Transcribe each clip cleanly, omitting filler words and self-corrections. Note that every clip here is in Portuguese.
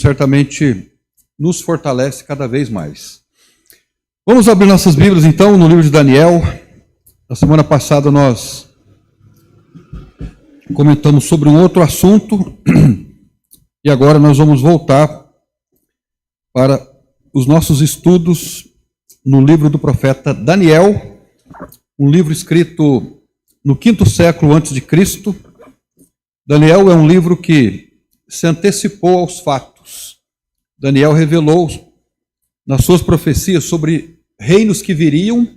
certamente nos fortalece cada vez mais. Vamos abrir nossas Bíblias então no livro de Daniel. Na semana passada nós comentamos sobre um outro assunto e agora nós vamos voltar para os nossos estudos no livro do profeta Daniel, um livro escrito no 5º século antes de Cristo. Daniel é um livro que se antecipou aos fatos. Daniel revelou nas suas profecias sobre reinos que viriam,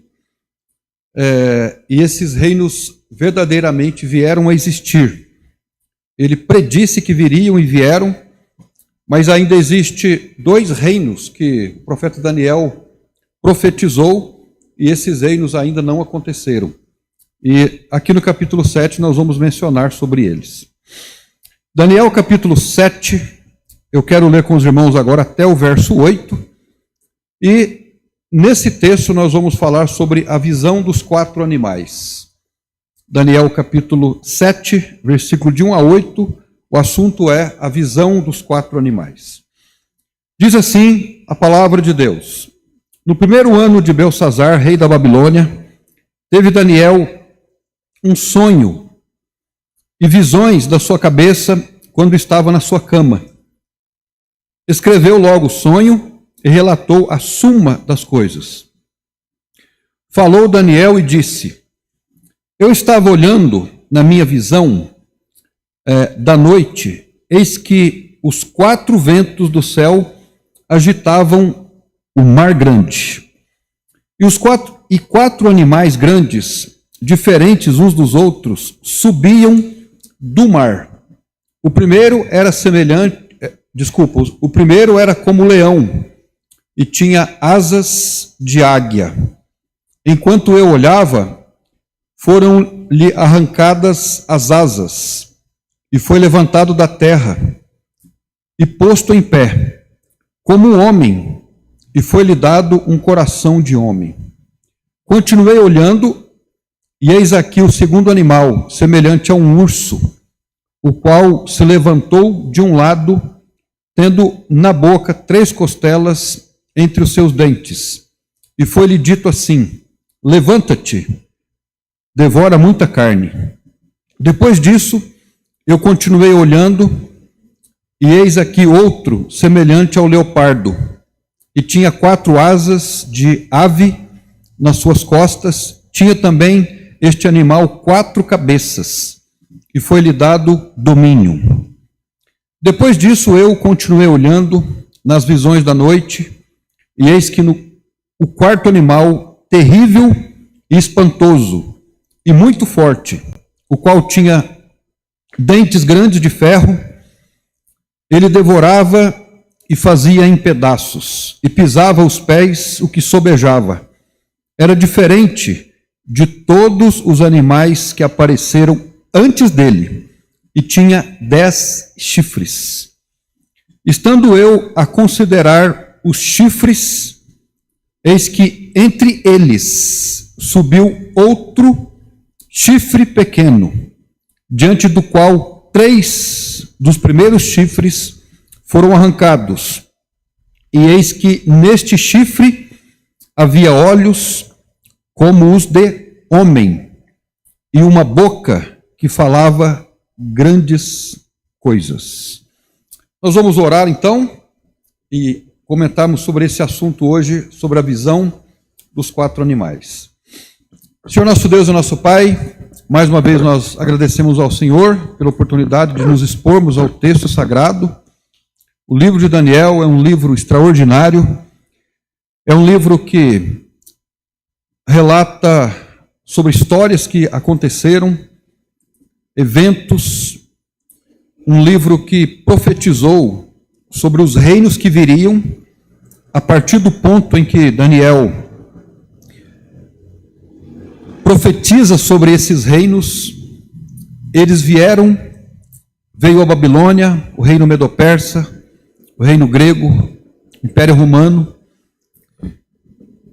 e esses reinos verdadeiramente vieram a existir. Ele predisse que viriam e vieram, mas ainda existe 2 reinos que o profeta Daniel profetizou, e esses reinos ainda não aconteceram. E aqui no capítulo 7 nós vamos mencionar sobre eles. Daniel capítulo 7, eu quero ler com os irmãos agora até o verso 8, e nesse texto nós vamos falar sobre a visão dos 4 animais. Daniel capítulo 7, versículo de 1 a 8, o assunto é a visão dos 4 animais. Diz assim a palavra de Deus: no primeiro ano de Belsazar, rei da Babilônia, teve Daniel um sonho e visões da sua cabeça quando estava na sua cama. Escreveu logo o sonho e relatou a suma das coisas. Falou Daniel e disse: eu estava olhando na minha visão da noite, eis que os 4 ventos do céu agitavam o mar grande. E os 4 animais grandes, diferentes uns dos outros, subiam do mar. O primeiro era o primeiro era como leão e tinha asas de águia. Enquanto eu olhava, foram-lhe arrancadas as asas e foi levantado da terra e posto em pé, como um homem, e foi-lhe dado um coração de homem. Continuei olhando, e eis aqui o segundo animal, semelhante a um urso, o qual se levantou de um lado, tendo na boca 3 costelas entre os seus dentes. E foi-lhe dito assim: levanta-te, devora muita carne. Depois disso, eu continuei olhando, e eis aqui outro, semelhante ao leopardo, e tinha 4 asas de ave nas suas costas. Tinha também este animal 4 cabeças, e foi-lhe dado domínio. Depois disso eu continuei olhando nas visões da noite, e eis que o 4º animal, terrível e espantoso, e muito forte, o qual tinha dentes grandes de ferro, ele devorava e fazia em pedaços, e pisava os pés o que sobejava. Era diferente de todos os animais que apareceram antes dele, e tinha 10 chifres. Estando eu a considerar os chifres, eis que entre eles subiu outro chifre pequeno, diante do qual 3 dos primeiros chifres foram arrancados. E eis que neste chifre havia olhos como os de homem, e uma boca que falava grandes coisas. Nós vamos orar então e comentarmos sobre esse assunto hoje, sobre a visão dos 4 animais. Senhor nosso Deus e nosso Pai, mais uma vez nós agradecemos ao Senhor pela oportunidade de nos expormos ao texto sagrado. O livro de Daniel é um livro extraordinário, é um livro que relata sobre histórias que aconteceram, eventos, um livro que profetizou sobre os reinos que viriam, a partir do ponto em que Daniel profetiza sobre esses reinos. Eles veio a Babilônia, o reino medo-persa, o reino grego, o Império Romano.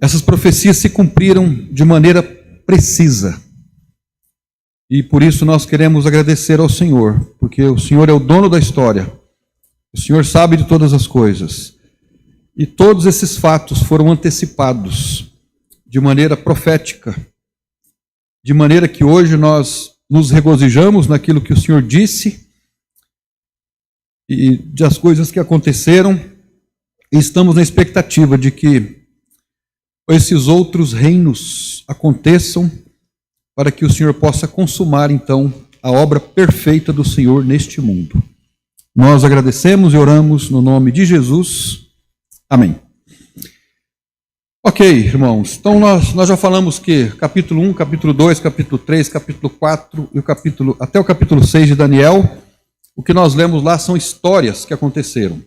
Essas profecias se cumpriram de maneira precisa. E por isso nós queremos agradecer ao Senhor, porque o Senhor é o dono da história. O O Senhor sabe de todas as coisas. E todos esses fatos foram antecipados de maneira profética, de maneira que hoje nós nos regozijamos naquilo que o Senhor disse e das coisas que aconteceram, e estamos na expectativa de que esses outros reinos aconteçam para que o Senhor possa consumar, então, a obra perfeita do Senhor neste mundo. Nós agradecemos e oramos no nome de Jesus. Amém. Ok, irmãos. Então, nós já falamos que capítulo 1, capítulo 2, capítulo 3, capítulo 4 e até o capítulo 6 de Daniel, o que nós lemos lá são histórias que aconteceram.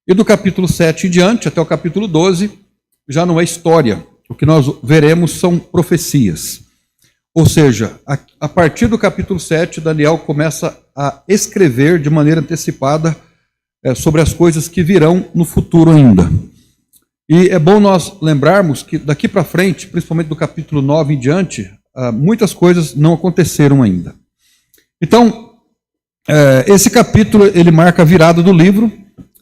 E do capítulo 7 em diante, até o capítulo 12, já não é história. O que nós veremos são profecias. Ou seja, a partir do capítulo 7, Daniel começa a escrever de maneira antecipada sobre as coisas que virão no futuro ainda. E é bom nós lembrarmos que daqui para frente, principalmente do capítulo 9 em diante, muitas coisas não aconteceram ainda. Então, esse capítulo ele marca a virada do livro,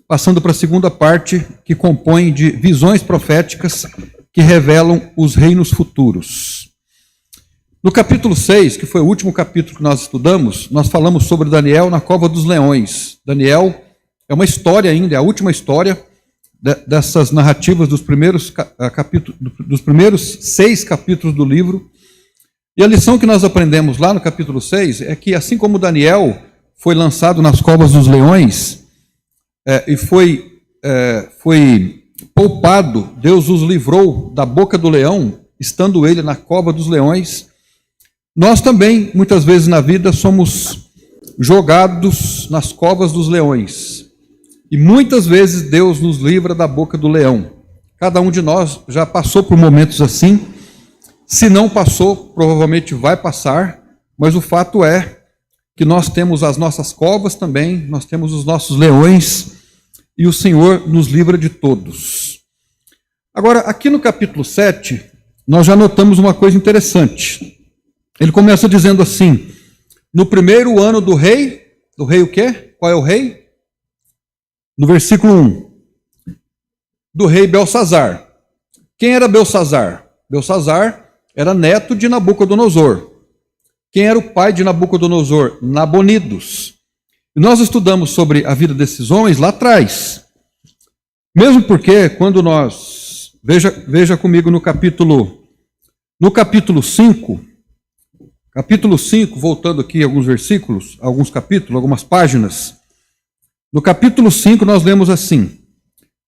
passando para a segunda parte, que compõe de visões proféticas que revelam os reinos futuros. No capítulo 6, que foi o último capítulo que nós estudamos, nós falamos sobre Daniel na cova dos leões. Daniel é uma história ainda, é a última história dessas narrativas dos primeiros 6 capítulos do livro. E a lição que nós aprendemos lá no capítulo 6 é que, assim como Daniel foi lançado nas covas dos leões e foi poupado, Deus os livrou da boca do leão, estando ele na cova dos leões, nós também, muitas vezes na vida, somos jogados nas covas dos leões. E muitas vezes Deus nos livra da boca do leão. Cada um de nós já passou por momentos assim. Se não passou, provavelmente vai passar. Mas o fato é que nós temos as nossas covas também, nós temos os nossos leões, e o Senhor nos livra de todos. Agora, aqui no capítulo 7, nós já notamos uma coisa interessante. Ele começa dizendo assim: no primeiro ano do rei o quê? Qual é o rei? No versículo 1, do rei Belsazar. Quem era Belsazar? Belsazar era neto de Nabucodonosor. Quem era o pai de Nabucodonosor? Nabonidos. E nós estudamos sobre a vida desses homens lá atrás. Mesmo porque, quando nós... Veja comigo no capítulo 5, voltando aqui alguns versículos, alguns capítulos, algumas páginas. No capítulo 5 nós lemos assim: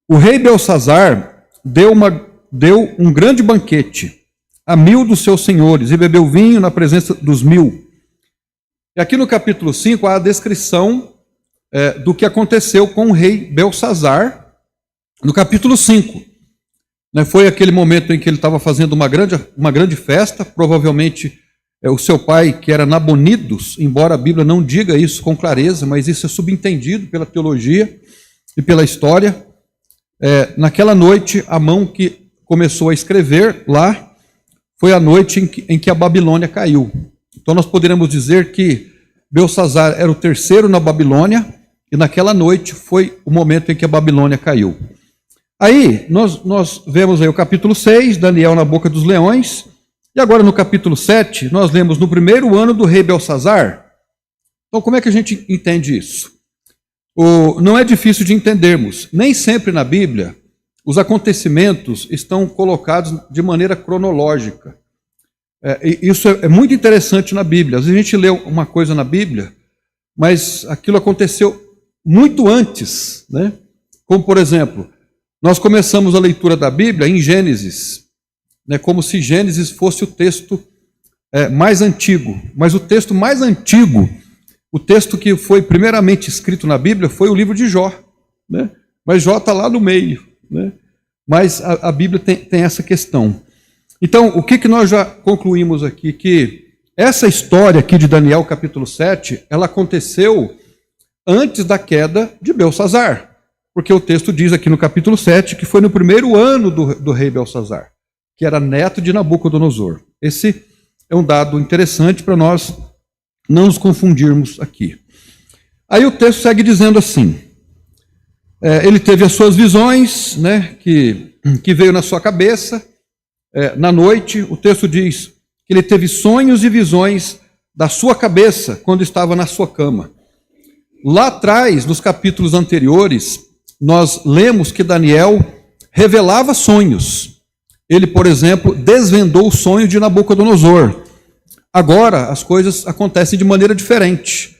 o rei Belsazar deu um grande banquete a 1000 dos seus senhores e bebeu vinho na presença dos 1000. E aqui no capítulo 5 há a descrição do que aconteceu com o rei Belsazar no capítulo 5. Foi aquele momento em que ele estava fazendo uma grande festa, provavelmente o seu pai, que era Nabonidos, embora a Bíblia não diga isso com clareza, mas isso é subentendido pela teologia e pela história. Naquela noite, a mão que começou a escrever lá foi a noite em que a Babilônia caiu. Então nós poderíamos dizer que Belsazar era o terceiro na Babilônia, e naquela noite foi o momento em que a Babilônia caiu. Aí nós vemos aí o capítulo 6, Daniel na boca dos leões. E agora no capítulo 7, nós lemos no primeiro ano do rei Belsazar. Então como é que a gente entende isso? Não é difícil de entendermos. Nem sempre na Bíblia os acontecimentos estão colocados de maneira cronológica. Isso é muito interessante na Bíblia. Às vezes a gente lê uma coisa na Bíblia, mas aquilo aconteceu muito antes, né? Como, por exemplo, nós começamos a leitura da Bíblia em Gênesis, como se Gênesis fosse o texto mais antigo. Mas o texto mais antigo, o texto que foi primeiramente escrito na Bíblia, foi o livro de Jó. Né? Mas Jó está lá no meio. Né? Mas a Bíblia tem essa questão. Então, o que nós já concluímos aqui? Que essa história aqui de Daniel, capítulo 7, ela aconteceu antes da queda de Belsazar. Porque o texto diz aqui no capítulo 7 que foi no primeiro ano do rei Belsazar, que era neto de Nabucodonosor. Esse é um dado interessante para nós não nos confundirmos aqui. Aí o texto segue dizendo assim: Ele teve as suas visões, né, que veio na sua cabeça, na noite. O texto diz que ele teve sonhos e visões da sua cabeça quando estava na sua cama. Lá atrás, nos capítulos anteriores, nós lemos que Daniel revelava sonhos. Ele, por exemplo, desvendou o sonho de Nabucodonosor. Agora, as coisas acontecem de maneira diferente.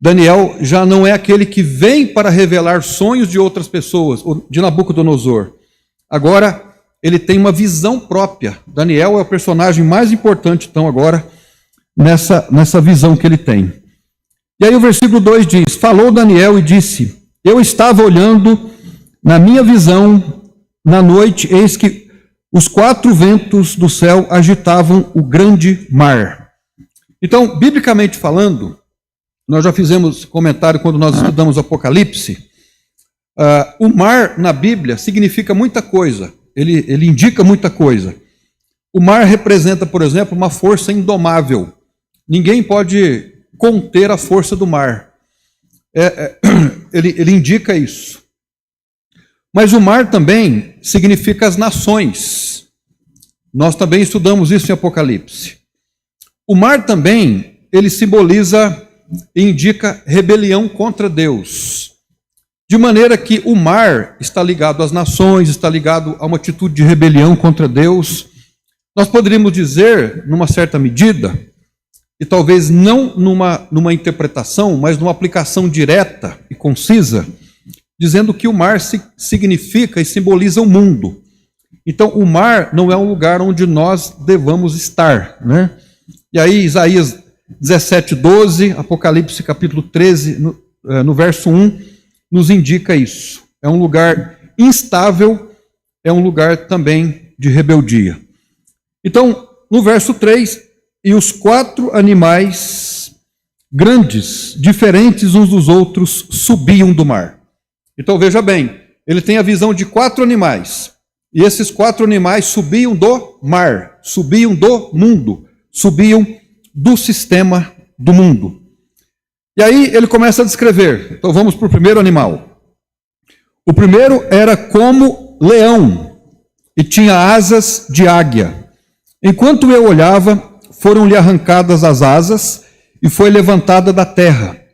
Daniel já não é aquele que vem para revelar sonhos de outras pessoas, de Nabucodonosor. Agora, ele tem uma visão própria. Daniel é o personagem mais importante, então, agora, nessa visão que ele tem. E aí o versículo 2 diz: falou Daniel e disse: eu estava olhando na minha visão na noite, eis que os 4 ventos do céu agitavam o grande mar. Então, biblicamente falando, nós já fizemos comentário quando nós estudamos Apocalipse. O mar na Bíblia significa muita coisa, ele indica muita coisa. O mar representa, por exemplo, uma força indomável. Ninguém pode conter a força do mar. Ele indica isso. Mas o mar também significa as nações. Nós também estudamos isso em Apocalipse. O mar também, ele simboliza e indica rebelião contra Deus. De maneira que o mar está ligado às nações, está ligado a uma atitude de rebelião contra Deus. Nós poderíamos dizer, numa certa medida, e talvez não numa interpretação, mas numa aplicação direta e concisa, dizendo que o mar significa e simboliza o mundo. Então, o mar não é um lugar onde nós devamos estar, né? E aí, Isaías 17:12, Apocalipse capítulo 13, no verso 1, nos indica isso. É um lugar instável, é um lugar também de rebeldia. Então, no verso 3, e os 4 animais grandes, diferentes uns dos outros, subiam do mar. Então, veja bem, ele tem a visão de 4 animais. E esses 4 animais subiam do mar, subiam do mundo, subiam do sistema do mundo. E aí ele começa a descrever. Então vamos para o primeiro animal. O primeiro era como leão e tinha asas de águia. Enquanto eu olhava, foram-lhe arrancadas as asas e foi levantada da terra.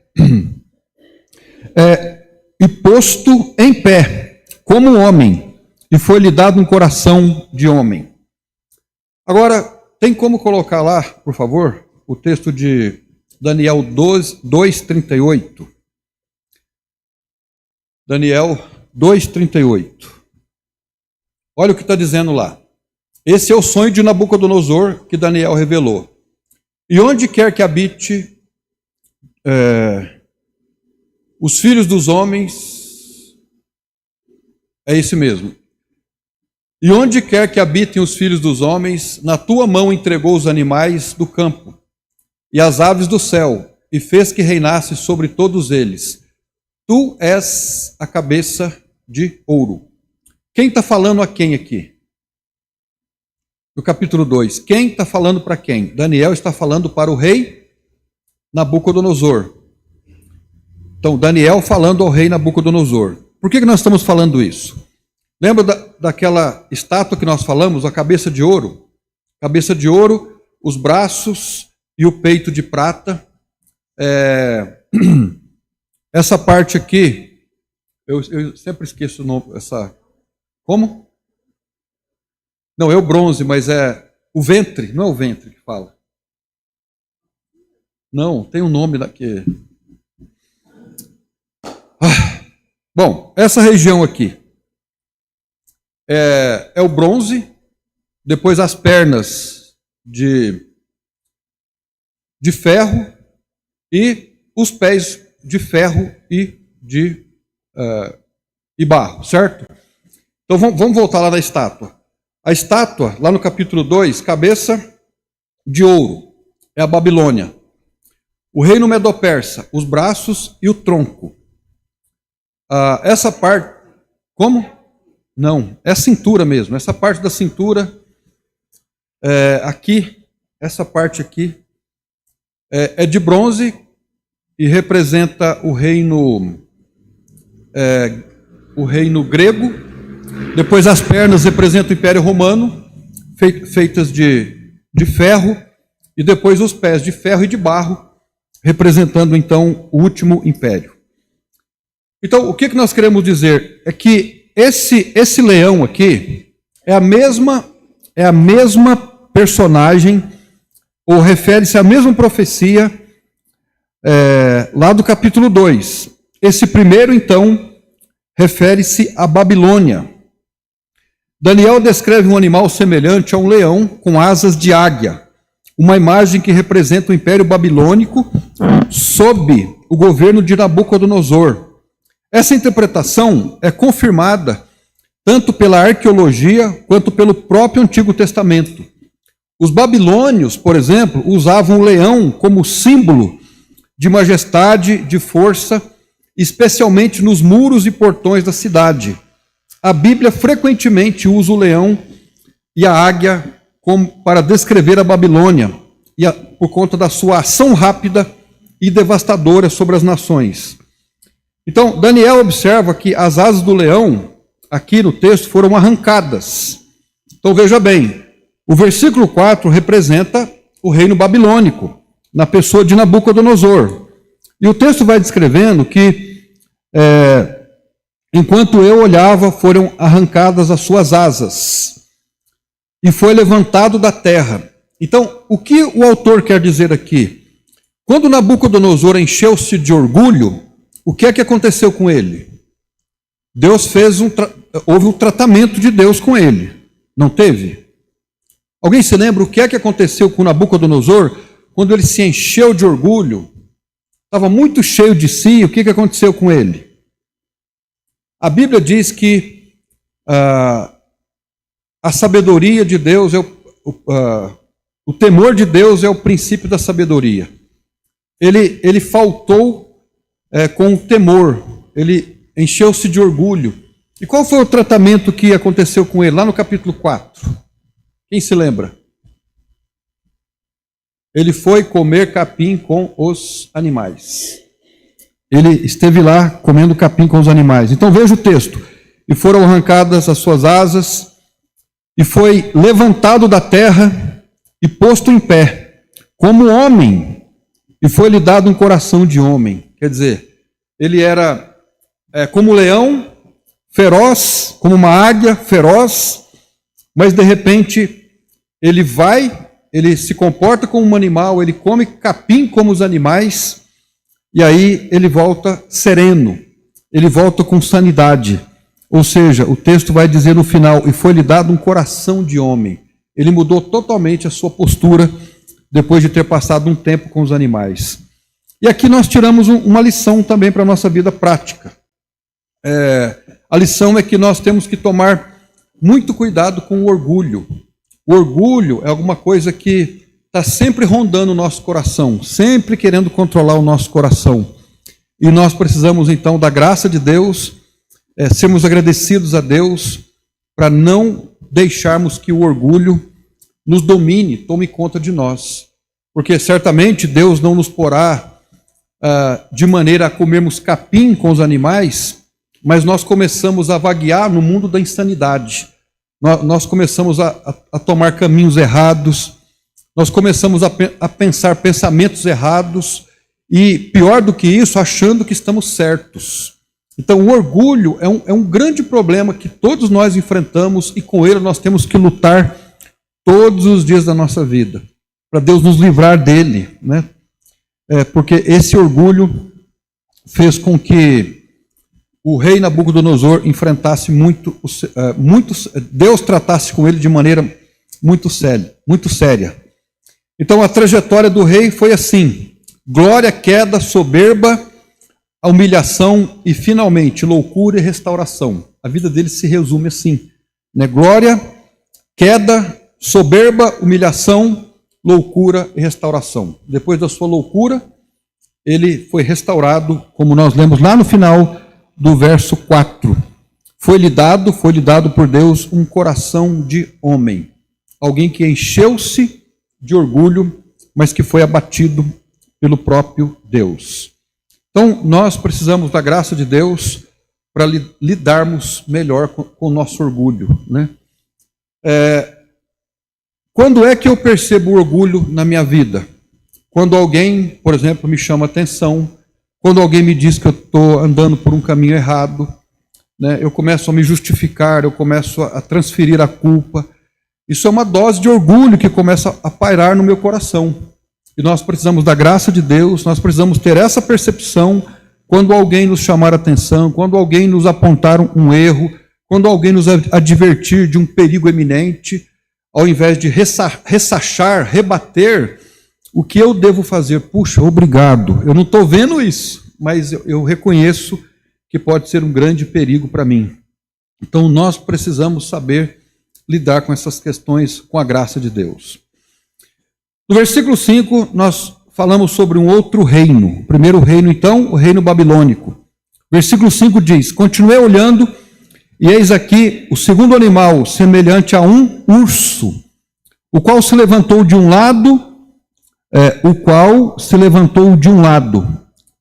E posto em pé, como um homem, e foi-lhe dado um coração de homem. Agora, tem como colocar lá, por favor, o texto de Daniel 2:38. Daniel 2:38. Olha o que está dizendo lá. Esse é o sonho de Nabucodonosor que Daniel revelou. E onde quer que habite os filhos dos homens, é esse mesmo. E onde quer que habitem os filhos dos homens, na tua mão entregou os animais do campo e as aves do céu, e fez que reinasse sobre todos eles. Tu és a cabeça de ouro. Quem está falando a quem aqui? No capítulo 2. Quem está falando para quem? Daniel está falando para o rei Nabucodonosor. Então, Daniel falando ao rei Nabucodonosor. Por que nós estamos falando isso? Lembra daquela estátua que nós falamos, a cabeça de ouro? Cabeça de ouro, os braços e o peito de prata. Essa parte aqui, eu sempre esqueço o nome. Como? Não, é o bronze, mas é o ventre. Não é o ventre que fala. Não, tem um nome daqui. Bom, essa região aqui é o bronze, depois as pernas de ferro e os pés de ferro e barro, certo? Então vamos voltar lá na estátua. A estátua, lá no capítulo 2, cabeça de ouro, é a Babilônia. O reino Medo-Persa, os braços e o tronco. Essa parte, como? Não, é a cintura mesmo. Essa parte da cintura, aqui, essa parte aqui, é de bronze e representa o reino o reino grego, depois as pernas representam o Império Romano, feitas de ferro, e depois os pés de ferro e de barro, representando então o último império. Então, o que nós queremos dizer é que esse leão aqui é a mesma personagem, ou refere-se à mesma profecia lá do capítulo 2. Esse primeiro, então, refere-se à Babilônia. Daniel descreve um animal semelhante a um leão com asas de águia, uma imagem que representa o Império Babilônico sob o governo de Nabucodonosor. Essa interpretação é confirmada tanto pela arqueologia quanto pelo próprio Antigo Testamento. Os babilônios, por exemplo, usavam o leão como símbolo de majestade, de força, especialmente nos muros e portões da cidade. A Bíblia frequentemente usa o leão e a águia para descrever a Babilônia, por conta da sua ação rápida e devastadora sobre as nações. Então, Daniel observa que as asas do leão, aqui no texto, foram arrancadas. Então, veja bem, o versículo 4 representa o reino babilônico, na pessoa de Nabucodonosor. E o texto vai descrevendo que, enquanto eu olhava, foram arrancadas as suas asas, e foi levantado da terra. Então, o que o autor quer dizer aqui? Quando Nabucodonosor encheu-se de orgulho, o que é que aconteceu com ele? Houve um tratamento de Deus com ele, não teve? Alguém se lembra o que é que aconteceu com Nabucodonosor quando ele se encheu de orgulho? Estava muito cheio de si, o que aconteceu com ele? A Bíblia diz que a sabedoria de Deus, o temor de Deus é o princípio da sabedoria. Ele faltou com o temor, ele encheu-se de orgulho. E qual foi o tratamento que aconteceu com ele, lá no capítulo 4? Quem se lembra? Ele foi comer capim com os animais. Ele esteve lá comendo capim com os animais. Então veja o texto. E foram arrancadas as suas asas, e foi levantado da terra e posto em pé, como homem, e foi-lhe dado um coração de homem. Quer dizer, ele era como um leão, feroz, como uma águia, feroz, mas de repente ele se comporta como um animal, ele come capim como os animais, e aí ele volta sereno, ele volta com sanidade. Ou seja, o texto vai dizer no final, e foi-lhe dado um coração de homem. Ele mudou totalmente a sua postura, depois de ter passado um tempo com os animais. E aqui nós tiramos uma lição também para a nossa vida prática. A lição é que nós temos que tomar muito cuidado com o orgulho. O orgulho é alguma coisa que está sempre rondando o nosso coração, sempre querendo controlar o nosso coração. E nós precisamos então da graça de Deus, sermos agradecidos a Deus para não deixarmos que o orgulho nos domine, tome conta de nós. Porque certamente Deus não nos porá de maneira a comermos capim com os animais, mas nós começamos a vaguear no mundo da insanidade. Nós começamos a tomar caminhos errados, nós começamos a pensar pensamentos errados, e pior do que isso, achando que estamos certos. Então o orgulho é um grande problema que todos nós enfrentamos, e com ele nós temos que lutar todos os dias da nossa vida, para Deus nos livrar dele, né? Porque esse orgulho fez com que o rei Nabucodonosor enfrentasse Deus tratasse com ele de maneira muito séria. Então a trajetória do rei foi assim: glória, queda, soberba, a humilhação e finalmente loucura e restauração. A vida dele se resume assim, né? Glória, queda, soberba, humilhação, loucura e restauração. Depois da sua loucura, ele foi restaurado, como nós lemos lá no final do verso 4. Foi-lhe dado por Deus um coração de homem. Alguém que encheu-se de orgulho, mas que foi abatido pelo próprio Deus. Então, nós precisamos da graça de Deus para lidarmos melhor com o nosso orgulho, né? Quando é que eu percebo o orgulho na minha vida? Quando alguém, por exemplo, me chama atenção, quando alguém me diz que eu estou andando por um caminho errado, né? Eu começo a me justificar, eu começo a transferir a culpa. Isso é uma dose de orgulho que começa a pairar no meu coração. E nós precisamos da graça de Deus, nós precisamos ter essa percepção quando alguém nos chamar a atenção, quando alguém nos apontar um erro, quando alguém nos advertir de um perigo eminente, ao invés de ressachar, rebater, o que eu devo fazer? Puxa, obrigado, eu não estou vendo isso, mas eu reconheço que pode ser um grande perigo para mim. Então nós precisamos saber lidar com essas questões com a graça de Deus. No versículo 5, nós falamos sobre um outro reino. O primeiro reino, então, o reino babilônico. Versículo 5 diz: continuei olhando, e eis aqui o segundo animal, semelhante a um urso, o qual se levantou de um lado,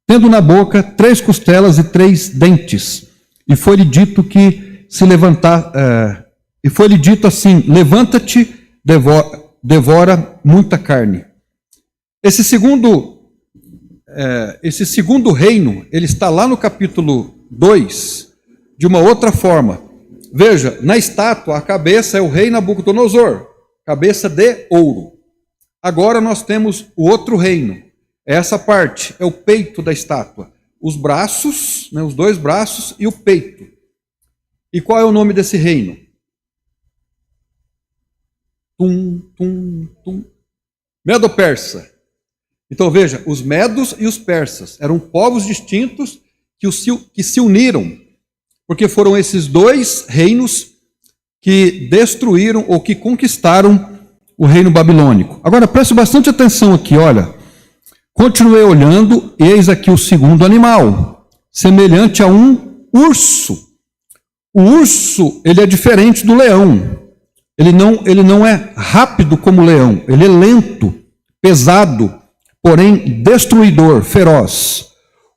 tendo na boca 3 costelas e 3 dentes. E foi-lhe dito assim: levanta-te, devora muita carne. Esse segundo reino, ele está lá no capítulo 2, de uma outra forma. Veja, na estátua, a cabeça é o rei Nabucodonosor, cabeça de ouro. Agora nós temos o outro reino. Essa parte é o peito da estátua. Os braços, né, os 2 braços e o peito. E qual é o nome desse reino? Medo-persa. Então veja, os medos e os persas eram povos distintos que se uniram, porque foram esses 2 reinos que destruíram ou que conquistaram o reino babilônico. Agora preste bastante atenção aqui, olha. Continuei olhando, eis aqui o segundo animal, semelhante a um urso. O urso, ele é diferente do leão. Ele não é rápido como o leão, ele é lento, pesado, porém destruidor, feroz,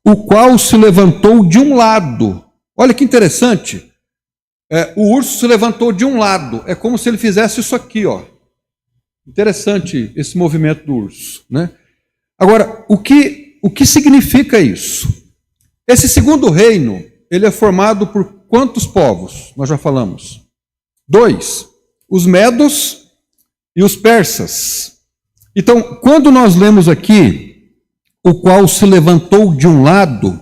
o qual se levantou de um lado. Olha que interessante, o urso se levantou de um lado, é como se ele fizesse isso aqui, ó. Interessante esse movimento do urso, né? Agora, o que significa isso? Esse segundo reino, ele é formado por quantos povos? Nós já falamos. 2, os medos e os persas. Então, quando nós lemos aqui, o qual se levantou de um lado,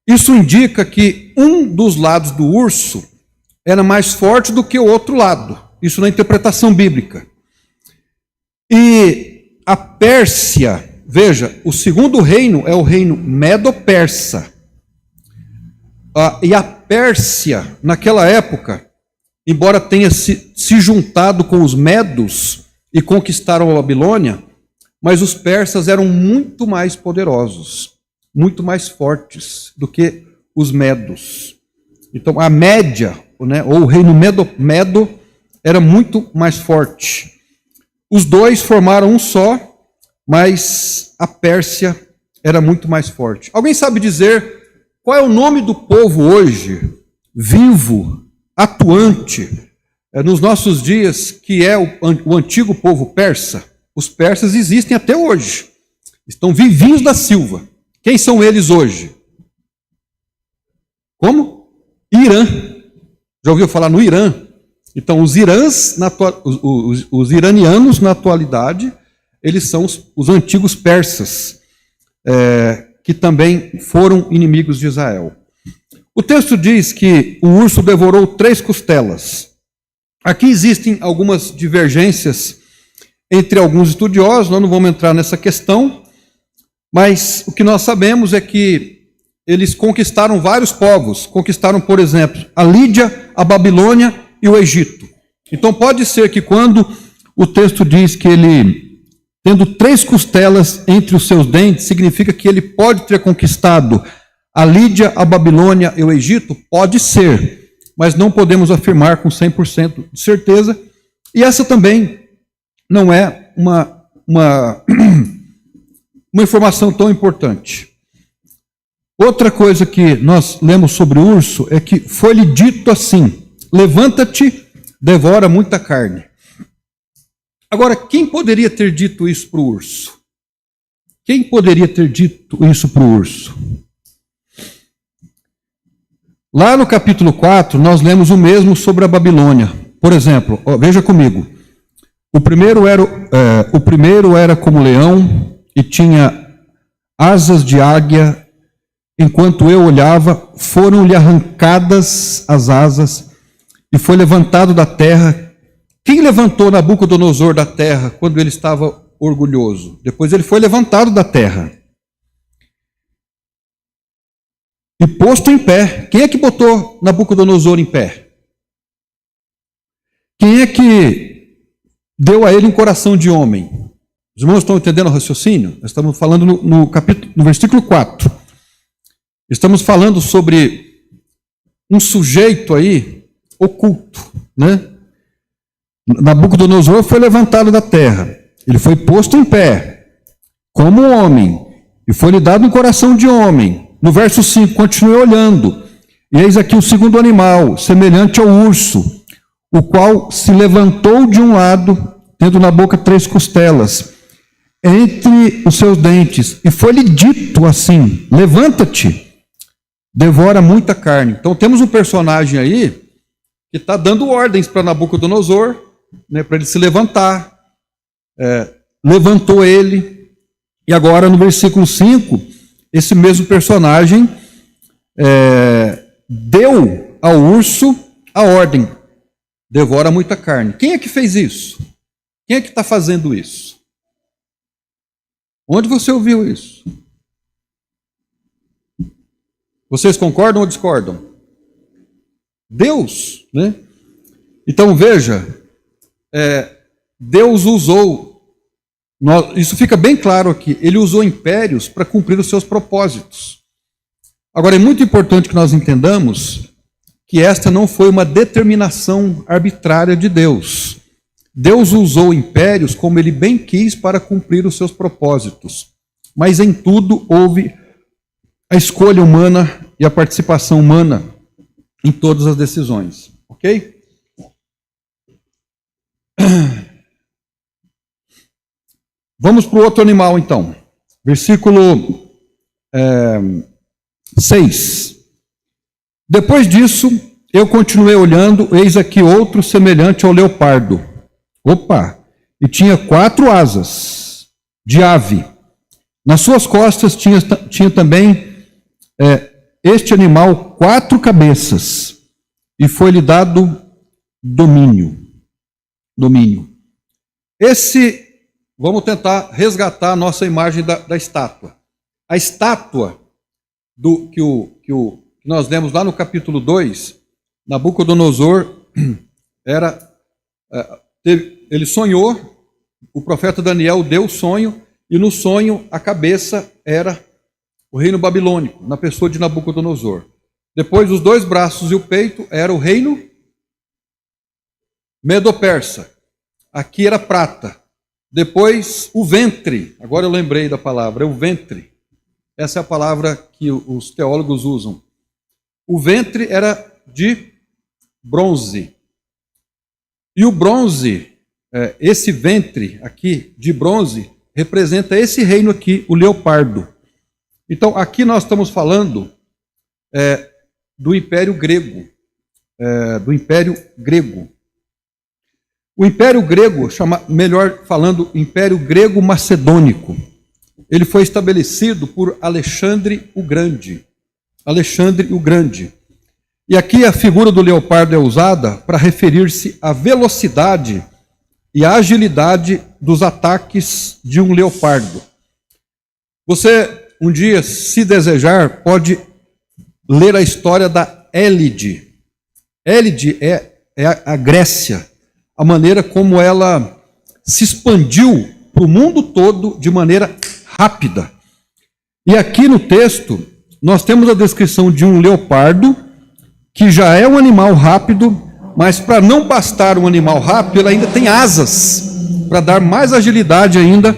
isso indica que um dos lados do urso era mais forte do que o outro lado. Isso na interpretação bíblica. E a Pérsia, veja, o segundo reino é o reino medo-persa. E a Pérsia, naquela época, embora tenha se juntado com os medos e conquistaram a Babilônia, mas os persas eram muito mais poderosos, muito mais fortes do que os medos. Então a Média, né, ou o reino medo era muito mais forte. Os 2 formaram um só, mas a Pérsia era muito mais forte. Alguém sabe dizer qual é o nome do povo hoje, vivo, atuante, nos nossos dias, que é o antigo povo persa? Os persas existem até hoje. Estão vivinhos da Silva. Quem são eles hoje? Como? Irã. Já ouviu falar no Irã? Então, os iranianos, na atualidade, eles são os antigos persas, que também foram inimigos de Israel. O texto diz que o urso devorou 3 costelas. Aqui existem algumas divergências entre alguns estudiosos, nós não vamos entrar nessa questão, mas o que nós sabemos é que eles conquistaram vários povos. Conquistaram, por exemplo, a Lídia, a Babilônia e o Egito. Então pode ser que quando o texto diz que ele, tendo 3 costelas entre os seus dentes, significa que ele pode ter conquistado a Lídia, a Babilônia e o Egito? Pode ser, mas não podemos afirmar com 100% de certeza. E essa também não é uma informação tão importante. Outra coisa que nós lemos sobre o urso é que foi-lhe dito assim: levanta-te, devora muita carne. Agora, quem poderia ter dito isso para o urso? Quem poderia ter dito isso para o urso? Lá no capítulo 4, nós lemos o mesmo sobre a Babilônia. Por exemplo, veja comigo. O primeiro era como leão e tinha asas de águia. Enquanto eu olhava, foram-lhe arrancadas as asas e foi levantado da terra. Quem levantou Nabucodonosor da terra quando ele estava orgulhoso? Depois ele foi levantado da terra e posto em pé. Quem é que botou Nabucodonosor em pé? Quem é que deu a ele um coração de homem? Os irmãos estão entendendo o raciocínio? Nós estamos falando no versículo 4. Estamos falando sobre um sujeito aí oculto, né? Nabucodonosor foi levantado da terra, ele foi posto em pé, como homem, e foi-lhe dado um coração de homem. No verso 5, continuei olhando, e eis aqui o segundo animal, semelhante ao urso, o qual se levantou de um lado, tendo na boca 3 costelas, entre os seus dentes, e foi-lhe dito assim: levanta-te, devora muita carne. Então temos um personagem aí que está dando ordens para Nabucodonosor, né, para ele se levantar. Levantou ele, e agora no versículo 5, esse mesmo personagem deu ao urso a ordem: devora muita carne. Quem é que fez isso? Quem é que está fazendo isso? Onde você ouviu isso? Vocês concordam ou discordam? Deus, né? Então veja, Deus usou, isso fica bem claro aqui, ele usou impérios para cumprir os seus propósitos. Agora é muito importante que nós entendamos que esta não foi uma determinação arbitrária de Deus. Deus usou impérios como ele bem quis para cumprir os seus propósitos, mas em tudo houve a escolha humana e a participação humana em todas as decisões, ok? Vamos para o outro animal então, versículo 6. Depois disso, eu continuei olhando, eis aqui outro semelhante ao leopardo. Opa! E tinha 4 asas de ave. Nas suas costas tinha também este animal 4 cabeças, e foi-lhe dado domínio. Vamos tentar resgatar a nossa imagem da estátua. A estátua que nós lemos lá no capítulo 2, Nabucodonosor ele sonhou, o profeta Daniel deu o sonho, e no sonho a cabeça era o reino babilônico, na pessoa de Nabucodonosor. Depois os 2 braços e o peito era o reino medo-persa. Aqui era prata. Depois o ventre, agora eu lembrei da palavra, é o ventre. Essa é a palavra que os teólogos usam. O ventre era de bronze. E o bronze, esse ventre aqui de bronze, representa esse reino aqui, o leopardo. Então, aqui nós estamos falando do Império Grego. O Império Grego, melhor falando, Império Grego Macedônico, ele foi estabelecido por Alexandre o Grande. E aqui a figura do leopardo é usada para referir-se à velocidade e à agilidade dos ataques de um leopardo. Você, um dia, se desejar, pode ler a história da Élide. Élide é a Grécia, a maneira como ela se expandiu para o mundo todo de maneira rápida. E aqui no texto, nós temos a descrição de um leopardo, que já é um animal rápido, mas para não bastar um animal rápido, ele ainda tem asas, para dar mais agilidade ainda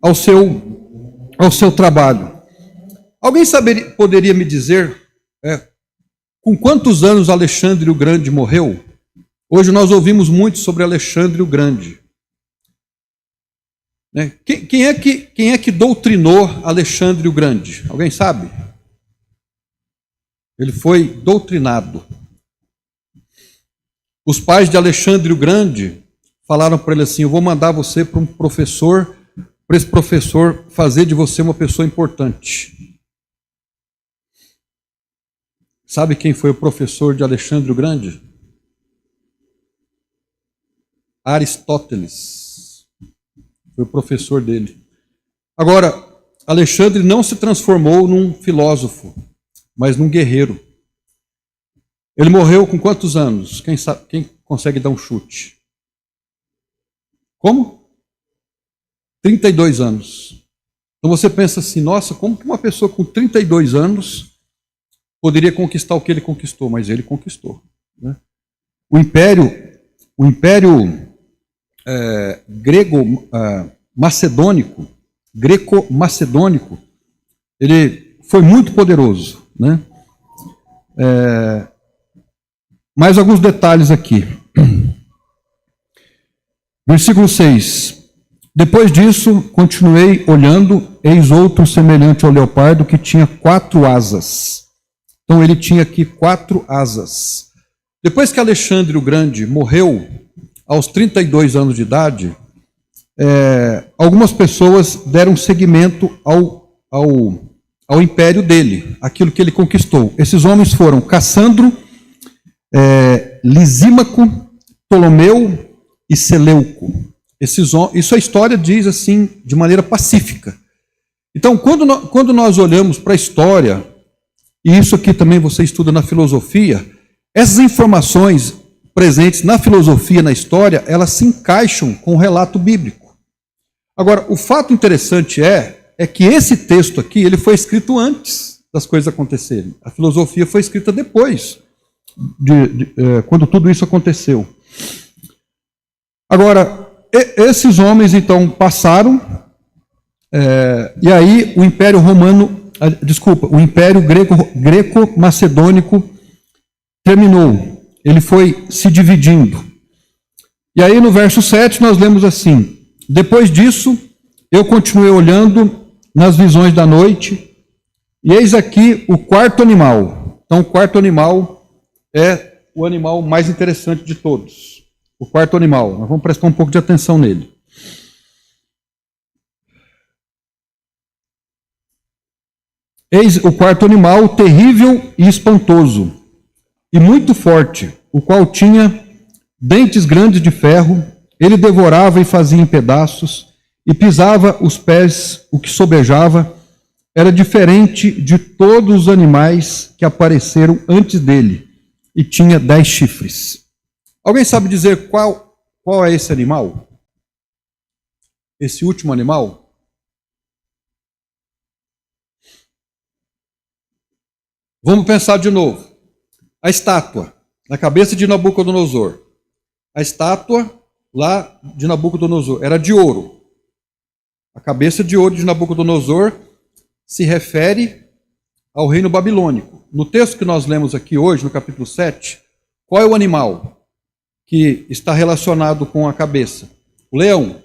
ao seu trabalho. Alguém poderia me dizer com quantos anos Alexandre o Grande morreu? Hoje nós ouvimos muito sobre Alexandre o Grande. Quem é que doutrinou Alexandre o Grande? Alguém sabe? Ele foi doutrinado. Os pais de Alexandre o Grande falaram para ele assim: eu vou mandar você para um professor, para esse professor fazer de você uma pessoa importante. Sabe quem foi o professor de Alexandre o Grande? Aristóteles. Foi o professor dele. Agora, Alexandre não se transformou num filósofo, mas num guerreiro. Ele morreu com quantos anos? Quem consegue dar um chute? Como? 32 anos. Então você pensa assim, nossa, como que uma pessoa com 32 anos poderia conquistar o que ele conquistou? Mas ele conquistou. Né? O império greco-macedônico, ele foi muito poderoso. Né? Mais alguns detalhes aqui. Versículo 6. Depois disso, continuei olhando, eis outro semelhante ao leopardo que tinha 4 asas. Então ele tinha aqui 4 asas. Depois que Alexandre o Grande morreu, aos 32 anos de idade, algumas pessoas deram seguimento ao império dele, aquilo que ele conquistou. Esses homens foram Cassandro, Lisímaco, Ptolomeu e Seleuco. Isso a história diz assim, de maneira pacífica. Então, quando nós olhamos para a história, e isso aqui também você estuda na filosofia, essas informações presentes na filosofia, na história, elas se encaixam com o relato bíblico. Agora, o fato interessante é que esse texto aqui, ele foi escrito antes das coisas acontecerem. A filosofia foi escrita depois, quando tudo isso aconteceu. Agora, esses homens, então, passaram, e aí o Império o Império Greco-Macedônico terminou. Ele foi se dividindo. E aí no verso 7 nós lemos assim: depois disso, eu continuei olhando nas visões da noite, e eis aqui o 4º animal. Então o 4º animal é o animal mais interessante de todos. O 4º animal. Nós vamos prestar um pouco de atenção nele. Eis o 4º animal, terrível e espantoso, e muito forte, o qual tinha dentes grandes de ferro. Ele devorava e fazia em pedaços, e pisava os pés, o que sobejava. Era diferente de todos os animais que apareceram antes dele, e tinha 10 chifres. Alguém sabe dizer qual é esse animal? Esse último animal? Vamos pensar de novo. A estátua na cabeça de Nabucodonosor. A estátua lá de Nabucodonosor era de ouro. A cabeça de ouro de Nabucodonosor se refere ao reino babilônico. No texto que nós lemos aqui hoje, no capítulo 7, qual é o animal que está relacionado com a cabeça? O leão.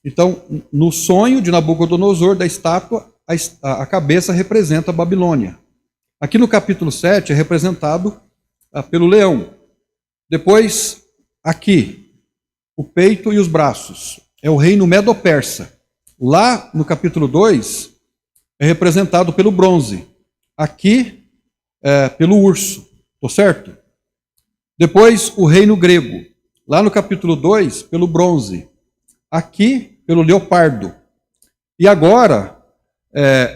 Então, no sonho de Nabucodonosor, da estátua, a cabeça representa a Babilônia. Aqui no capítulo 7 é representado pelo leão. Depois, aqui, o peito e os braços. É o reino medo-persa. Lá no capítulo 2, é representado pelo bronze. Aqui, pelo urso. Estou certo? Depois, o reino grego. Lá no capítulo 2, pelo bronze. Aqui, pelo leopardo. E agora,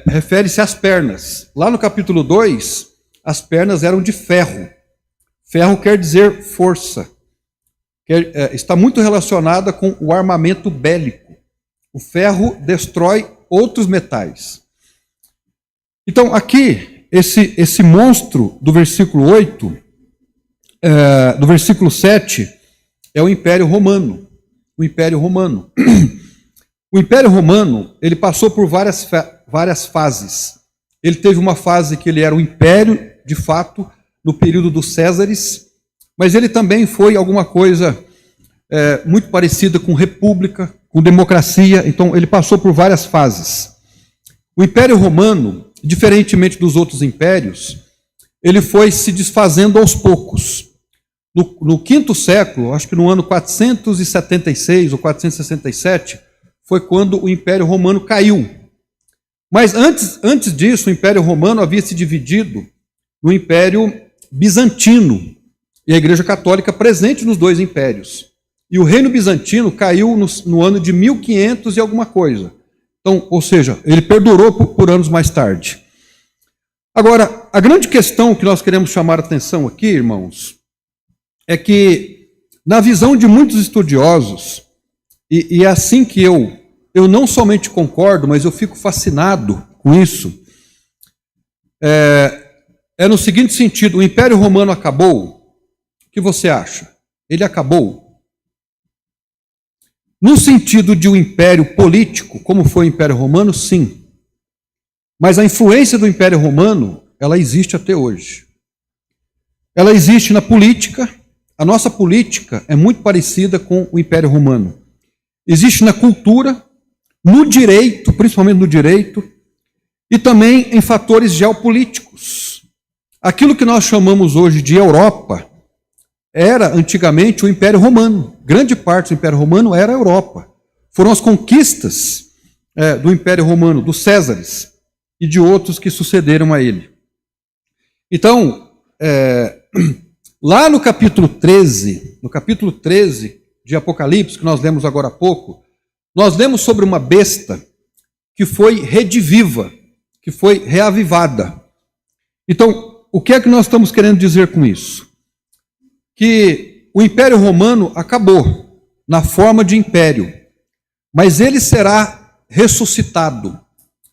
refere-se às pernas. Lá no capítulo 2, as pernas eram de ferro. Ferro quer dizer força. Está muito relacionada com o armamento bélico. O ferro destrói outros metais. Então, aqui, esse monstro do versículo 8, do versículo 7, é o Império Romano. O Império Romano. O Império Romano, ele passou por várias fases. Ele teve uma fase que ele era um império, de fato, no período dos Césares, mas ele também foi alguma coisa muito parecida com república, com democracia, então ele passou por várias fases. O Império Romano, diferentemente dos outros impérios, ele foi se desfazendo aos poucos. No quinto século, acho que no ano 476 ou 467, foi quando o Império Romano caiu. Mas antes disso, o Império Romano havia se dividido no Império Bizantino e a Igreja Católica presente nos dois impérios. E o Reino Bizantino caiu no ano de 1500 e alguma coisa. Então, ou seja, ele perdurou por anos mais tarde. Agora, a grande questão que nós queremos chamar a atenção aqui, irmãos, é que, na visão de muitos estudiosos, e é assim que eu não somente concordo, mas eu fico fascinado com isso, é no seguinte sentido: o Império Romano acabou. O que você acha? Ele acabou? No sentido de um império político, como foi o Império Romano, sim. Mas a influência do Império Romano, ela existe até hoje. Ela existe na política. A nossa política é muito parecida com o Império Romano. Existe na cultura, no direito, principalmente no direito, e também em fatores geopolíticos. Aquilo que nós chamamos hoje de Europa era antigamente o Império Romano. Grande parte do Império Romano era a Europa. Foram as conquistas do Império Romano, dos Césares e de outros que sucederam a ele. Então, lá no capítulo 13 de Apocalipse, que nós lemos agora há pouco, nós lemos sobre uma besta que foi rediviva, que foi reavivada. Então, o que é que nós estamos querendo dizer com isso? Que o Império Romano acabou na forma de império, mas ele será ressuscitado,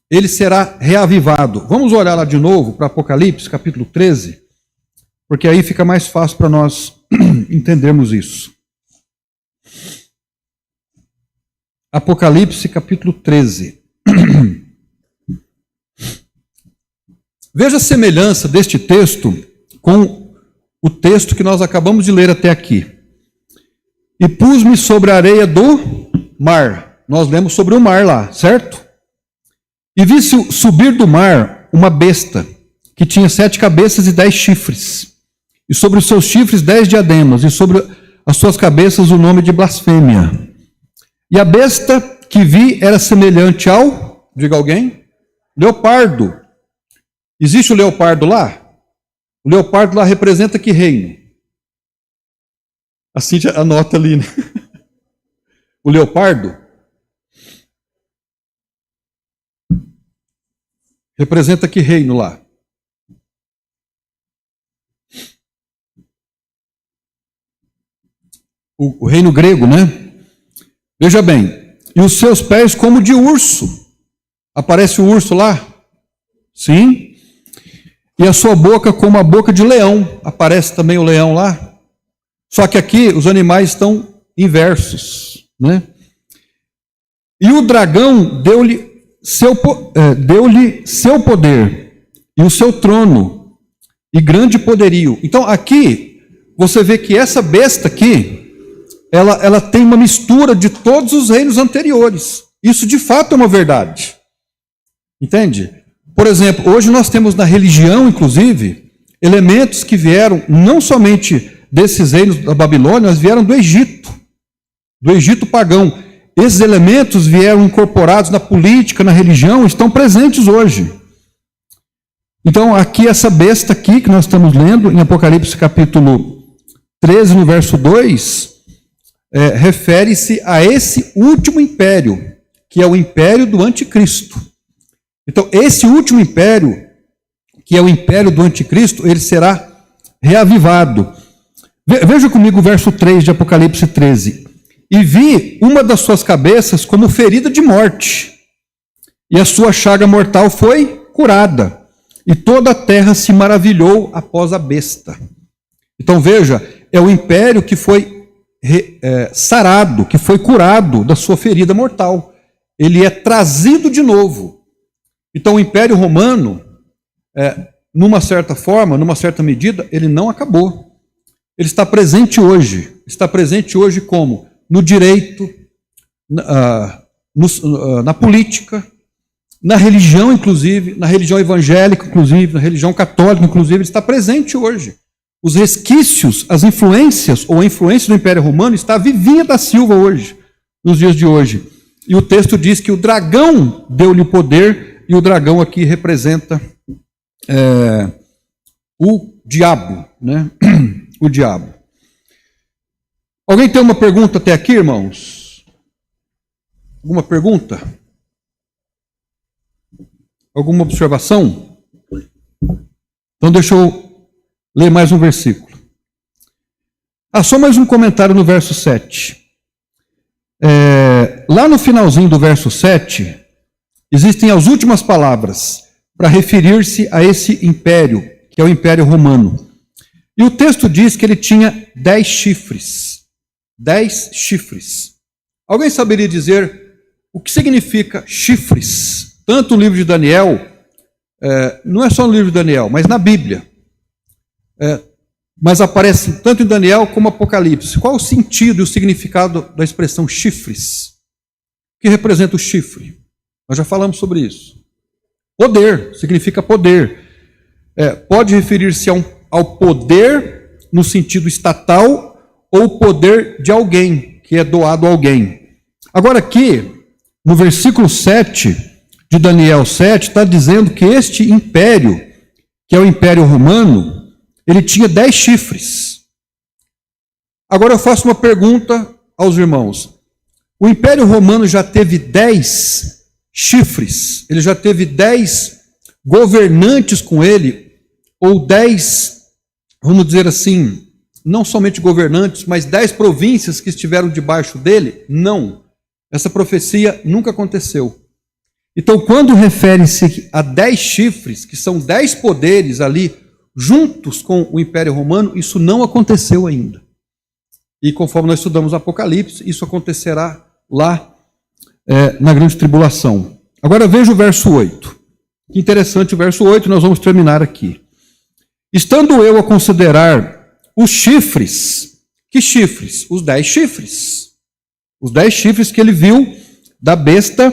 ele será reavivado. Vamos olhar lá de novo para Apocalipse, capítulo 13, porque aí fica mais fácil para nós entendermos isso. Apocalipse, capítulo 13. Veja a semelhança deste texto com o texto que nós acabamos de ler até aqui. E pus-me sobre a areia do mar. Nós lemos sobre o mar lá, certo? E vi subir do mar uma besta, que tinha 7 cabeças e 10 chifres. E sobre os seus chifres 10 diademas, e sobre as suas cabeças o nome de blasfêmia. E a besta que vi era semelhante ao, diga alguém, leopardo. Existe o leopardo lá? O leopardo lá representa que reino? Assim já anota ali, né? O leopardo representa que reino lá? O reino grego, né? Veja bem, e os seus pés como de urso. Aparece o urso lá? Sim. E a sua boca como a boca de leão. Aparece também o leão lá. Só que aqui os animais estão inversos, né? E o dragão deu-lhe seu poder e o seu trono e grande poderio. Então aqui você vê que essa besta aqui, ela tem uma mistura de todos os reinos anteriores. Isso de fato é uma verdade. Entende? Por exemplo, hoje nós temos na religião, inclusive, elementos que vieram não somente desses reinos da Babilônia, mas vieram do Egito pagão. Esses elementos vieram incorporados na política, na religião, estão presentes hoje. Então, aqui essa besta aqui que nós estamos lendo, em Apocalipse capítulo 13, no verso 2, refere-se a esse último império, que é o império do anticristo. Então, esse último império, que é o império do anticristo, ele será reavivado. Veja comigo o verso 3 de Apocalipse 13. E vi uma das suas cabeças como ferida de morte, e a sua chaga mortal foi curada, e toda a terra se maravilhou após a besta. Então veja, é o império que foi sarado, que foi curado da sua ferida mortal. Ele é trazido de novo. Então o Império Romano, numa certa forma, numa certa medida, ele não acabou. Ele está presente hoje. Está presente hoje como? No direito, na política, na religião, inclusive, na religião evangélica, inclusive, na religião católica, inclusive, ele está presente hoje. Os resquícios, as influências, ou a influência do Império Romano está vivinha da Silva hoje, nos dias de hoje. E o texto diz que o dragão deu-lhe o poder, e o dragão aqui representa o diabo, né? O diabo. Alguém tem uma pergunta até aqui, irmãos? Alguma pergunta? Alguma observação? Então deixa eu ler mais um versículo. Só mais um comentário no verso 7. Lá no finalzinho do verso 7, existem as últimas palavras para referir-se a esse império, que é o Império Romano. E o texto diz que ele tinha 10 chifres. 10 chifres. Alguém saberia dizer o que significa chifres? Tanto no livro de Daniel, não é só no livro de Daniel, mas na Bíblia. Mas aparece tanto em Daniel como Apocalipse. Qual o sentido e o significado da expressão chifres? O que representa o chifre? Nós já falamos sobre isso. Poder, significa poder. Pode referir-se ao poder no sentido estatal ou poder de alguém, que é doado a alguém. Agora aqui, no versículo 7 de Daniel 7, está dizendo que este império, que é o Império Romano, ele tinha 10 chifres. Agora eu faço uma pergunta aos irmãos. O Império Romano já teve 10 chifres? Ele já teve 10 governantes com ele? Ou 10, vamos dizer assim, não somente governantes, mas 10 províncias que estiveram debaixo dele? Não. Essa profecia nunca aconteceu. Então, quando refere-se a 10 chifres, que são 10 poderes ali, juntos com o Império Romano, isso não aconteceu ainda. E conforme nós estudamos Apocalipse, isso acontecerá lá na grande tribulação. Agora veja o verso 8. Que interessante o verso 8, nós vamos terminar aqui. Estando eu a considerar os chifres, que chifres? Os 10 chifres. Os 10 chifres que ele viu da besta,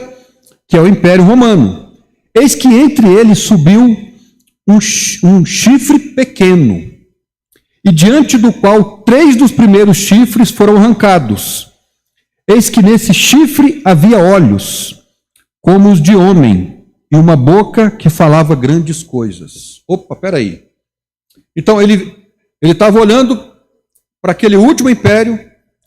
que é o Império Romano. Eis que entre eles subiu um chifre pequeno, e diante do qual 3 dos primeiros chifres foram arrancados. Eis que nesse chifre havia olhos, como os de homem, e uma boca que falava grandes coisas. Opa, peraí. Então ele estava olhando para aquele último império,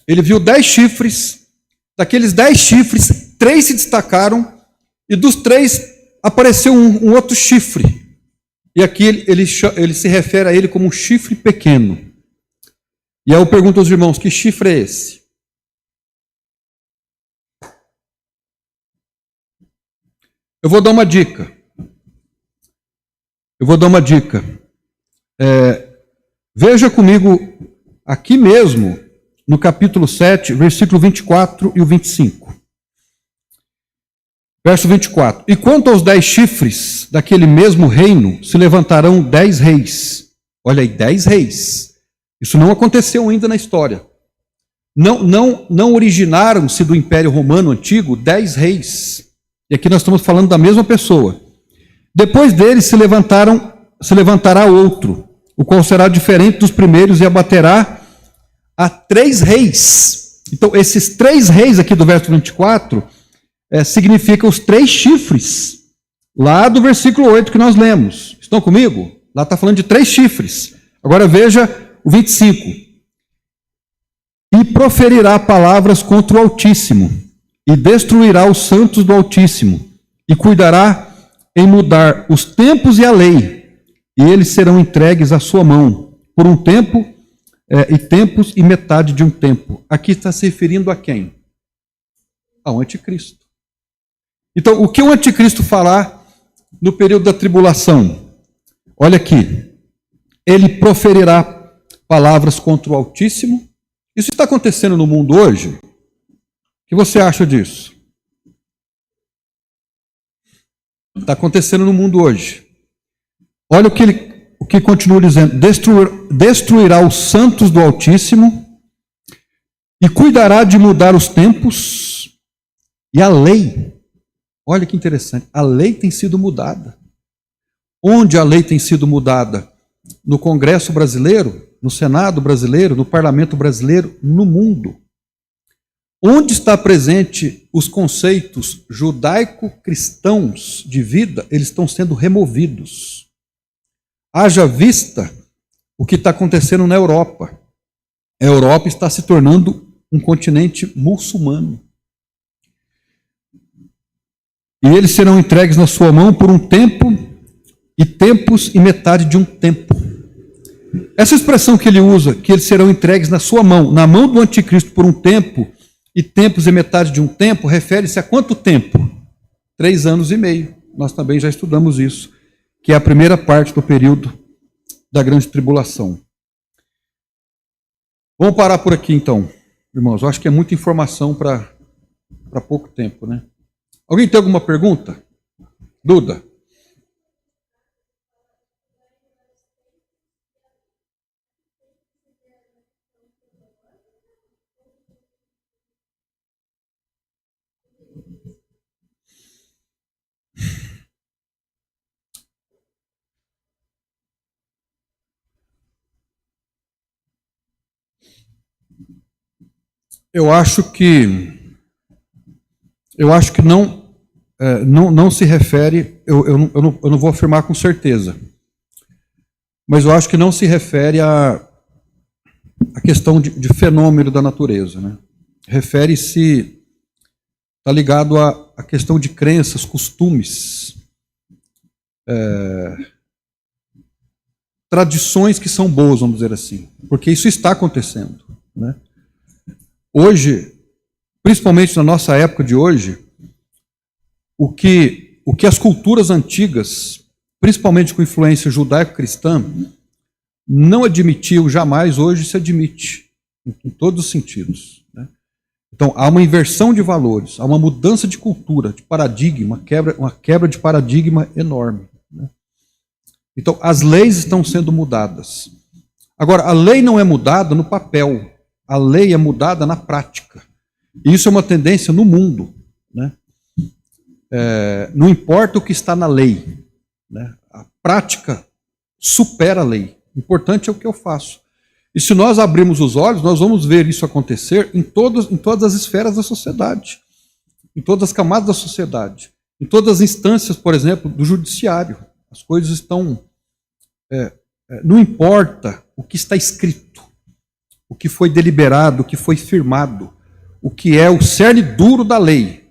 ele viu 10 chifres, daqueles 10 chifres, 3 se destacaram, e dos 3 apareceu um outro chifre. E aqui ele se refere a ele como um chifre pequeno. E aí eu pergunto aos irmãos, que chifre é esse? Eu vou dar uma dica. Veja comigo aqui mesmo, no capítulo 7, versículo 24 e o 25. Verso 24. E quanto aos 10 chifres daquele mesmo reino, se levantarão 10 reis. Olha aí, 10 reis. Isso não aconteceu ainda na história. Não originaram-se do Império Romano Antigo 10 reis. E aqui nós estamos falando da mesma pessoa. Depois deles se levantará outro, o qual será diferente dos primeiros e abaterá a 3 reis. Então, esses 3 reis aqui do verso 24 significam os 3 chifres, lá do versículo 8 que nós lemos. Estão comigo? Lá está falando de 3 chifres. Agora veja o 25. E proferirá palavras contra o Altíssimo, e destruirá os santos do Altíssimo, e cuidará em mudar os tempos e a lei, e eles serão entregues à sua mão, por um tempo, e tempos e metade de um tempo. Aqui está se referindo a quem? Ao anticristo. Então, o que o anticristo fará no período da tribulação? Olha aqui. Ele proferirá palavras contra o Altíssimo. Isso está acontecendo no mundo hoje? O que você acha disso? Está acontecendo no mundo hoje. Olha o que continua dizendo: destruirá os santos do Altíssimo e cuidará de mudar os tempos e a lei. Olha que interessante, a lei tem sido mudada. Onde a lei tem sido mudada? No Congresso brasileiro, no Senado brasileiro, no Parlamento brasileiro, no mundo. Onde está presente os conceitos judaico-cristãos de vida, eles estão sendo removidos. Haja vista o que está acontecendo na Europa. A Europa está se tornando um continente muçulmano. E eles serão entregues na sua mão por um tempo, e tempos e metade de um tempo. Essa expressão que ele usa, que eles serão entregues na sua mão, na mão do anticristo por um tempo, e tempos e metade de um tempo, refere-se a quanto tempo? 3 anos e meio. Nós também já estudamos isso, que é a primeira parte do período da grande tribulação. Vamos parar por aqui então, irmãos. Eu acho que é muita informação para pouco tempo, né? Alguém tem alguma pergunta? Duda? Eu acho que não se refere, eu não vou afirmar com certeza, mas eu acho que não se refere a questão de fenômeno da natureza, né? Refere-se, está ligado à questão de crenças, costumes, tradições que são boas, vamos dizer assim, porque isso está acontecendo, né? Hoje, principalmente na nossa época de hoje, o que as culturas antigas, principalmente com influência judaico-cristã, não admitiam jamais, hoje se admite, em todos os sentidos, né? Então, há uma inversão de valores, há uma mudança de cultura, de paradigma, uma quebra de paradigma enorme, né? Então, as leis estão sendo mudadas. Agora, a lei não é mudada no papel, a lei é mudada na prática. E isso é uma tendência no mundo, né? Não importa o que está na lei, né? A prática supera a lei. O importante é o que eu faço. E se nós abrirmos os olhos, nós vamos ver isso acontecer em todas as esferas da sociedade, em todas as camadas da sociedade, em todas as instâncias, por exemplo, do judiciário. As coisas estão... não importa o que está escrito, o que foi deliberado, o que foi firmado, o que é o cerne duro da lei.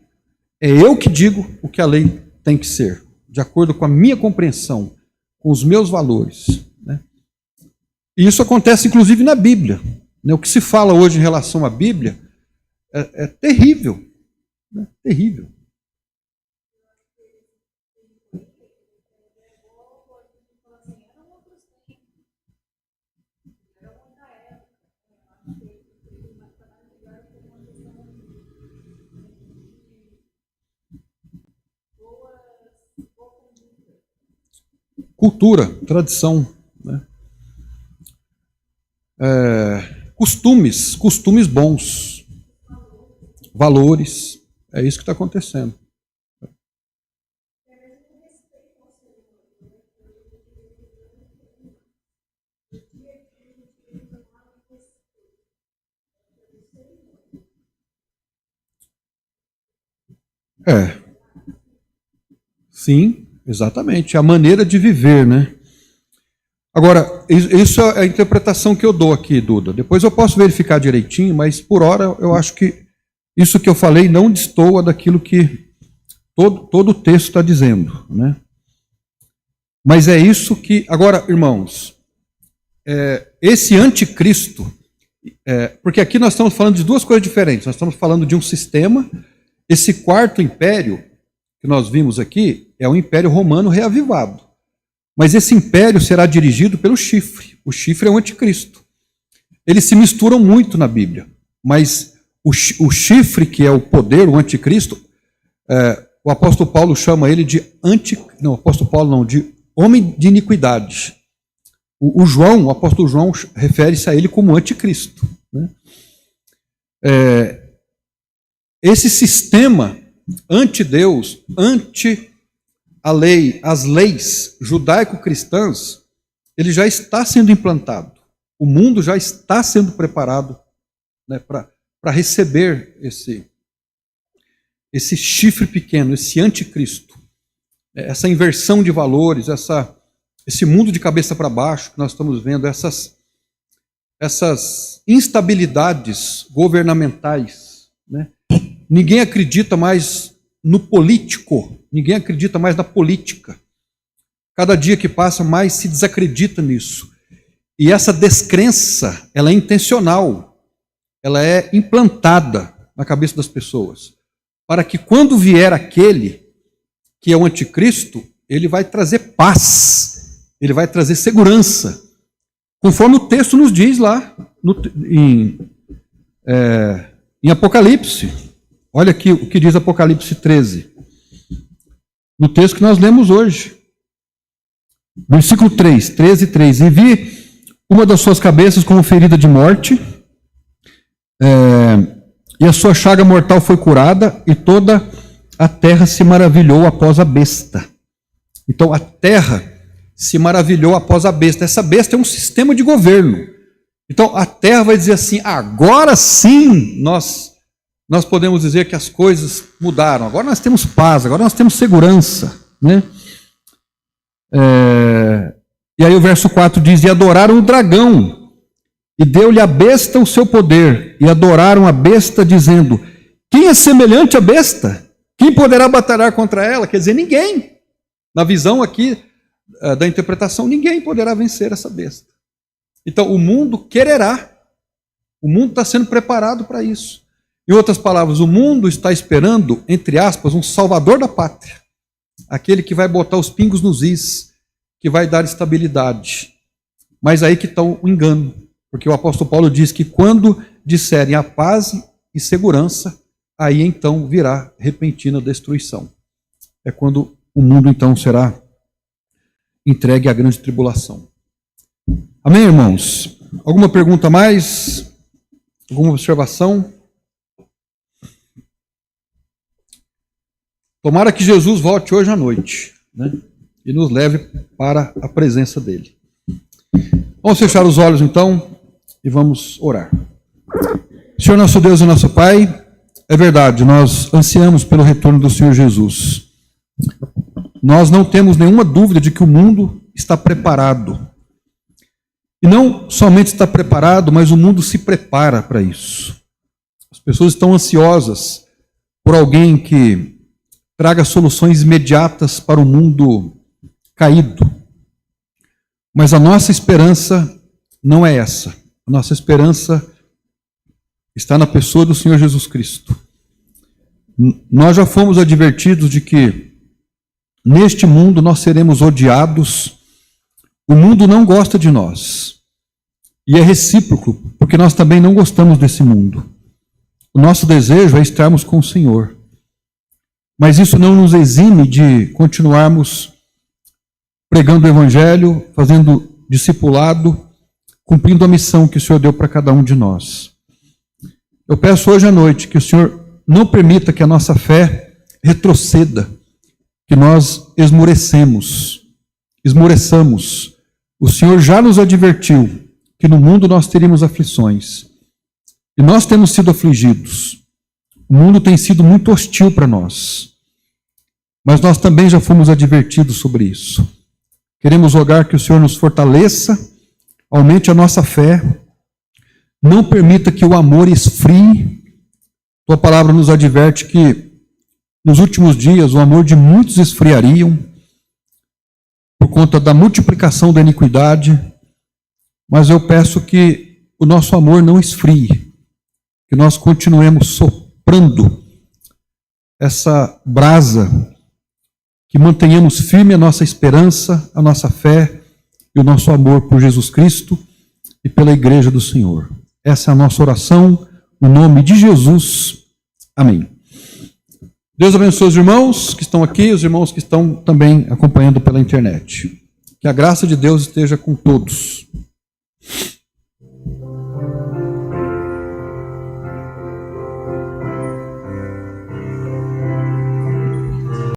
É eu que digo o que a lei tem que ser, de acordo com a minha compreensão, com os meus valores, né? E isso acontece inclusive na Bíblia, né? O que se fala hoje em relação à Bíblia é terrível, né? Terrível. Cultura, tradição, né? Costumes bons, valores, é isso que está acontecendo. Sim, exatamente, a maneira de viver, né? Agora, isso é a interpretação que eu dou aqui, Duda. Depois eu posso verificar direitinho, mas por hora eu acho que isso que eu falei não destoa daquilo que todo o texto está dizendo, né? Mas é isso que... Agora, irmãos, esse anticristo... porque aqui nós estamos falando de duas coisas diferentes. Nós estamos falando de um sistema. Esse quarto império que nós vimos aqui é o Império Romano reavivado. Mas esse império será dirigido pelo chifre. O chifre é o anticristo. Eles se misturam muito na Bíblia. Mas o chifre, que é o poder, o anticristo, o apóstolo Paulo chama ele de homem de iniquidade. O apóstolo João, refere-se a ele como anticristo, né? Esse sistema anti-Deus, anti a lei, as leis judaico-cristãs, ele já está sendo implantado. O mundo já está sendo preparado, né, para receber esse chifre pequeno, esse anticristo, essa inversão de valores, esse mundo de cabeça para baixo que nós estamos vendo, essas instabilidades governamentais, né? Ninguém acredita mais no político, ninguém acredita mais na política. Cada dia que passa, mais se desacredita nisso. E essa descrença, ela é intencional, ela é implantada na cabeça das pessoas, para que quando vier aquele que é o anticristo, ele vai trazer paz, ele vai trazer segurança, conforme o texto nos diz lá em Apocalipse. Olha aqui o que diz Apocalipse 13, no texto que nós lemos hoje. Versículo 3, 13:3. E vi uma das suas cabeças como ferida de morte, e a sua chaga mortal foi curada, e toda a terra se maravilhou após a besta. Então a terra se maravilhou após a besta. Essa besta é um sistema de governo. Então a terra vai dizer assim: agora sim nós podemos dizer que as coisas mudaram. Agora nós temos paz, agora nós temos segurança, né? E aí o verso 4 diz: e adoraram o dragão, e deu-lhe a besta o seu poder, e adoraram a besta, dizendo: quem é semelhante à besta? Quem poderá batalhar contra ela? Quer dizer, ninguém. Na visão aqui da interpretação, ninguém poderá vencer essa besta. Então o mundo quererá, o mundo está sendo preparado para isso. Em outras palavras, o mundo está esperando, entre aspas, um salvador da pátria. Aquele que vai botar os pingos nos is, que vai dar estabilidade. Mas aí que está o engano, porque o apóstolo Paulo diz que quando disserem a paz e segurança, aí então virá repentina destruição. É quando o mundo então será entregue à grande tribulação. Amém, irmãos? Alguma pergunta a mais? Alguma observação? Tomara que Jesus volte hoje à noite, né? E nos leve para a presença dele. Vamos fechar os olhos então e vamos orar. Senhor nosso Deus e nosso Pai, é verdade, nós ansiamos pelo retorno do Senhor Jesus. Nós não temos nenhuma dúvida de que o mundo está preparado. E não somente está preparado, mas o mundo se prepara para isso. As pessoas estão ansiosas por alguém que traga soluções imediatas para o mundo caído. Mas a nossa esperança não é essa. A nossa esperança está na pessoa do Senhor Jesus Cristo. Nós já fomos advertidos de que neste mundo nós seremos odiados. O mundo não gosta de nós. E é recíproco, porque nós também não gostamos desse mundo. O nosso desejo é estarmos com o Senhor. Mas isso não nos exime de continuarmos pregando o Evangelho, fazendo discipulado, cumprindo a missão que o Senhor deu para cada um de nós. Eu peço hoje à noite que o Senhor não permita que a nossa fé retroceda, que nós esmoreçamos. O Senhor já nos advertiu que no mundo nós teríamos aflições. E nós temos sido afligidos. O mundo tem sido muito hostil para nós. Mas nós também já fomos advertidos sobre isso. Queremos rogar que o Senhor nos fortaleça, aumente a nossa fé, não permita que o amor esfrie. Tua palavra nos adverte que nos últimos dias o amor de muitos esfriariam por conta da multiplicação da iniquidade. Mas eu peço que o nosso amor não esfrie, que nós continuemos soprando essa brasa, que mantenhamos firme a nossa esperança, a nossa fé e o nosso amor por Jesus Cristo e pela Igreja do Senhor. Essa é a nossa oração, no nome de Jesus. Amém. Deus abençoe os irmãos que estão aqui, os irmãos que estão também acompanhando pela internet. Que a graça de Deus esteja com todos.